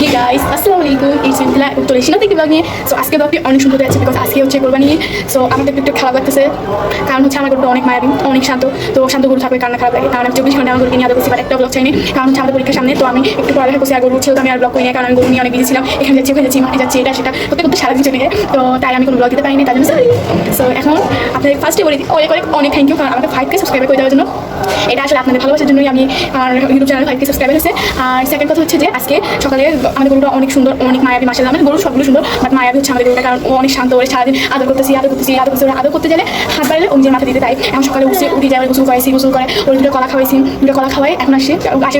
Hey guys, আসসালামু আলাইকুম। It's Mithila উত্তর এশিয়া থেকে ব্লগ নিয়ে। সো আজকে ব্লগটি অনেক সুন্দর যাচ্ছে বিকজ আজকে হচ্ছে কোরবানি। সো আমার একটু খারাপ লাগতেছে কারণ হচ্ছে আমার গরুটা অনেক মায়াবী, অনেক শান্ত। তো শান্ত গরু থাকবে কান্না খারাপ লাগে, কারণ আমি 24 ঘন্টা আমার গরুকে নিয়ে আদর করছি, বাট একটা ব্লগ চাইনি কারণ হচ্ছে আমাদের পরীক্ষার সামনে। তো আমি একটু পড়ালেখা করছি আর গরু ছিল তো আমি আর ব্লগ করি না, কারণ আমি গরু নিয়ে অনেক বিজি ছিলাম। এখানে যাচ্ছি ওখানে যাচ্ছি, মাঠে যাচ্ছি, এটা সেটা করতে করতে সারাদিন চলে যায়। তো তাই আমি কোনো ব্লগ দিতে পারিনি, তার জন্য সরি। সো এখন আপনাদের ফার্স্টে বলে দিই অনেক অনেক অনেক থ্যাংক ইউ, কারণ আমাকে 5K সাবস্ক্রাইবার করে দেওয়ার জন্য। এটা আসলে আপনাদের ভালোবাসার জন্যই আমি আমার ইউটিউব চ্যানেল 5K সাবস্ক্রাইবার হয়েছে। আর সেকেন্ড কথা হচ্ছে যে আজকে সকালে আমাদের গরুটা অনেক সুন্দর, অনেক মায়াবী। মাসাল্লাহ আমাদের গরু সবগুলো সুন্দর, বাট মায়াবী হচ্ছে আমাদের গরুটা, কারণ ও অনেক শান্ত। ওরে সারাদিন আদর করতেছি আদর করতে গেলে হাত বাড়ালে ও নিজের মাথা দিতে। তাই এখন সকালে উঠে যায়, গোসল করাইছি, গোসল করে ওর দুটো কলা খাওয়াইছি, দুটো কলা খাওয়াই এখন আসে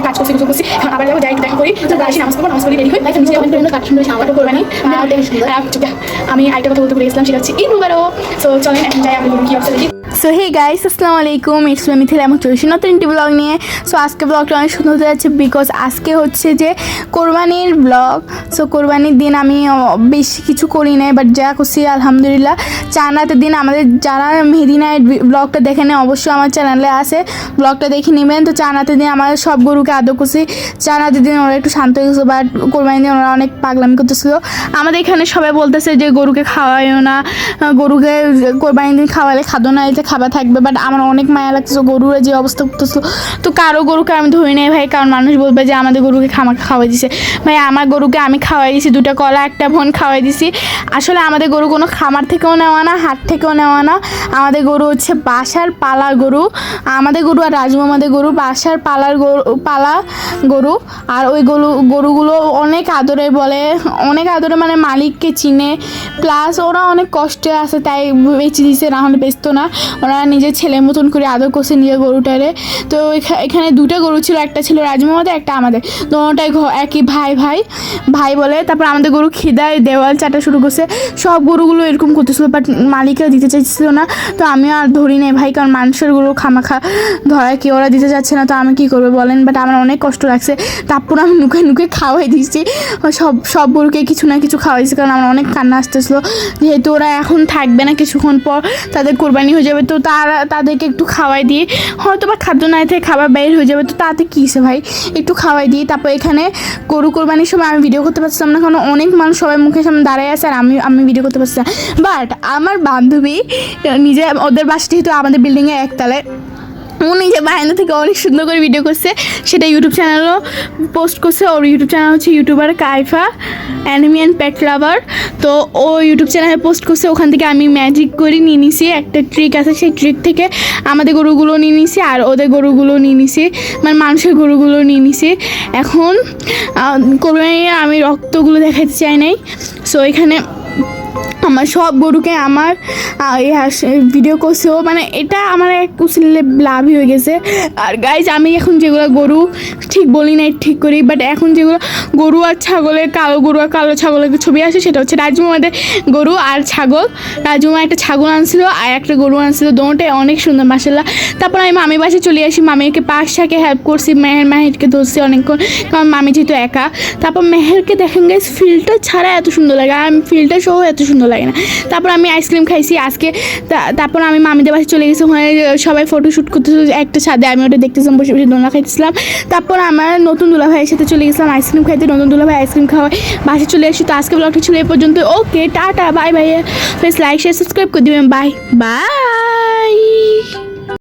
কাজ করছি, গোসল করছি। এখন আবার যাবো, যাই দেখা করি, তো আসি নামাজ করি রেডি হই। নিচে অনেক ধরনের কাজ সুন্দর আমার করবানি। আমি আরেকটা কথা বলতে ভুলে গেছিলাম, সেটা হচ্ছে ঈদ মুবারক। সো চলেন এখন যাই, আমি কি অবস্থা দেখি। সো হে গাইস, আসসালামু আলাইকুম। ইটস মিথিলা এবং চলছি নতুন একটি ব্লগ নিয়ে। সো আজকে ব্লগটা অনেক সুন্দর হতে যাচ্ছে বিকজ আজকে হচ্ছে যে কোরবানির ব্লগ। সো কোরবানির দিন আমি বেশি কিছু করি নাই, বাট যা করছি আলহামদুলিল্লাহ। চাঁদ দিন আমাদের যারা মেহেদি নাইট ব্লগটা দেখে নেয় অবশ্যই আমার চ্যানেলে আসে, ব্লগটা দেখে নেবেন। তো চাঁদ দিন আমাদের সব গরুকে আদর করছি। চাঁদ দিন ওরা একটু শান্ত হয়ে গেছিলো, বাট কোরবানির দিন ওরা অনেক পাগলামি করতেছিল। আমাদের এখানে সবাই বলতেছে যে গরুকে খাওয়াইও না, গরুকে কোরবানির দিন খাওয়ালে খাদ্য না এতে খাবার থাকবে, বাট আমার অনেক মায়া লাগতেছে গরুর যে অবস্থা করতেছিল। তো কারো গরুকে আমি ধরি নাই ভাই, কারণ মানুষ বলবে যে আমাদের গরুকে খাওয়াই দিছে। ভাই আমার গরুকে আমি খাওয়াই দিছি, দুটো কলা একটা ভন খাওয়াই দিছি। আসলে আমাদের গরু কোনো খামার থেকেও নেওয়া না, হাট থেকেও নেওয়া না। আমাদের গরু হচ্ছে বাসার পালা গরু। আমাদের গরু আর রাজমামাদের গরু বাসার পালা গরু। আর ওই গরুগুলো অনেক আদরে বলে, অনেক আদরে মানে মালিককে চিনে, প্লাস ওরা অনেক কষ্টে আছে তাই বেঁচে দিছে, না হলে বেচতো না। ওরা নিজের ছেলের মতন করে আদর করছে নিজের গরুটারে। তো এখানে দুটো গরু ছিল, একটা ছিল রাজমামাদের, একটা আমাদের। দুটোটাই একই ভাই বলে। তারপর আমাদের গরু খিদায় দেওয়াল চাটা শুরু করছে। সব গরুগুলো এরকম করতেছিল, বাট মালিকরা দিতে চাইছিল না। তো আমিও আর ধরি নাই ভাই, কারণ মানুষের গরু খামাখা ধরা কি ওরা দিতে যাচ্ছে না, তো আমি কী করবো বলেন। বাট আমার অনেক কষ্ট লাগছে। তারপর আমি নুকে খাওয়াই দিয়েছি সব গরুকে কিছু না কিছু খাওয়াইছি, কারণ আমার অনেক কান্না আসতেছিলো। যেহেতু ওরা এখন থাকবে না, কিছুক্ষণ পর তাদের কোরবানি হয়ে যাবে, তো তাদেরকে একটু খাওয়াই দিই। হয়তো বা খাদ্য নাই থেকে খাবার বের হয়ে যাবে, তো তাতে কী আছে ভাই, একটু খাওয়াই দিই। তারপর এখানে গরু কোরবানির সময় আমি ভিডিও করতে পারছিলাম না, কারণ অনেক মানুষ সবাই মুখের সামনে দাঁড়ায় আছে, আর আমি ভিডিও করতে পারছিলাম। বাট আমার বান্ধবী নিজে, ওদের বাসা যেহেতু আমাদের বিল্ডিংয়ে একতলায়, ও নিজে বারান্দা থেকে অনেক সুন্দর করে ভিডিও করছে, সেটা ইউটিউব চ্যানেলও পোস্ট করছে। ওর ইউটিউব চ্যানেল হচ্ছে ইউটিউবার কাইফা অ্যানিমি অ্যান্ড পেট লাভার। তো ও ইউটিউব চ্যানেলে পোস্ট করছে, ওখান থেকে আমি ম্যাজিক করে নিয়ে নিছি। একটা ট্রিক আছে, সেই ট্রিক থেকে আমাদের গরুগুলো নিয়ে নিছি আর ওদের গরুগুলো নিয়ে নিছি, মানে মানুষের গরুগুলো নিয়ে নিছি। এখন কোরবানি আমি রক্তগুলো দেখাতে চাই নাই। সো এখানে আমার সব গরুকে আমার ভিডিও করছেও, মানে এটা আমার এক কুশলে লাভই হয়ে গেছে। আর গাইজ আমি এখন যেগুলো গরু ঠিক বলি নাই ঠিক করি, বাট এখন যেগুলো গরু আর ছাগলের, কালো গরু আর কালো ছাগলের ছবি আসে, সেটা হচ্ছে রাজমামাদের গরু আর ছাগল। রাজমামা একটা ছাগল আনছিল আর একটা গরু আনছিল, দুটোটাই অনেক সুন্দর মাশাআল্লাহ। তারপর আমি মামির বাসায় চলে আসি, মামিকে পাশাকে হেল্প করছি, মেহেরকে ধরছি অনেকক্ষণ, কারণ মামি যেহেতু একা। তারপর মেহেরকে দেখেন গাইজ ফিল্টার ছাড়া এত সুন্দর লাগে, আর ফিল্টার সহ এত সুন্দর লাগে না। তারপর আমি আইসক্রিম খাইছি আজকে। তারপর আমি মামিদের বাসায় চলে গেছি, ওখানে সবাই ফটোশ্যুট করতেছিল একটা ছাদে, আমি ওটা দেখতেছিলাম, বসে বসে দোলনা খাইতেছিলাম। তারপর আমার নতুন দুলাভাইয়ের সাথে চলে গেছিলাম আইসক্রিম খাইতে, নতুন দুলাভাই আইসক্রিম খাওয়াই বাসায় চলে আসি। তো আজকে ব্লগটা ছিল এই পর্যন্ত। ওকে tata, bye bye. Please like share subscribe করে দিবেন। Bye bye.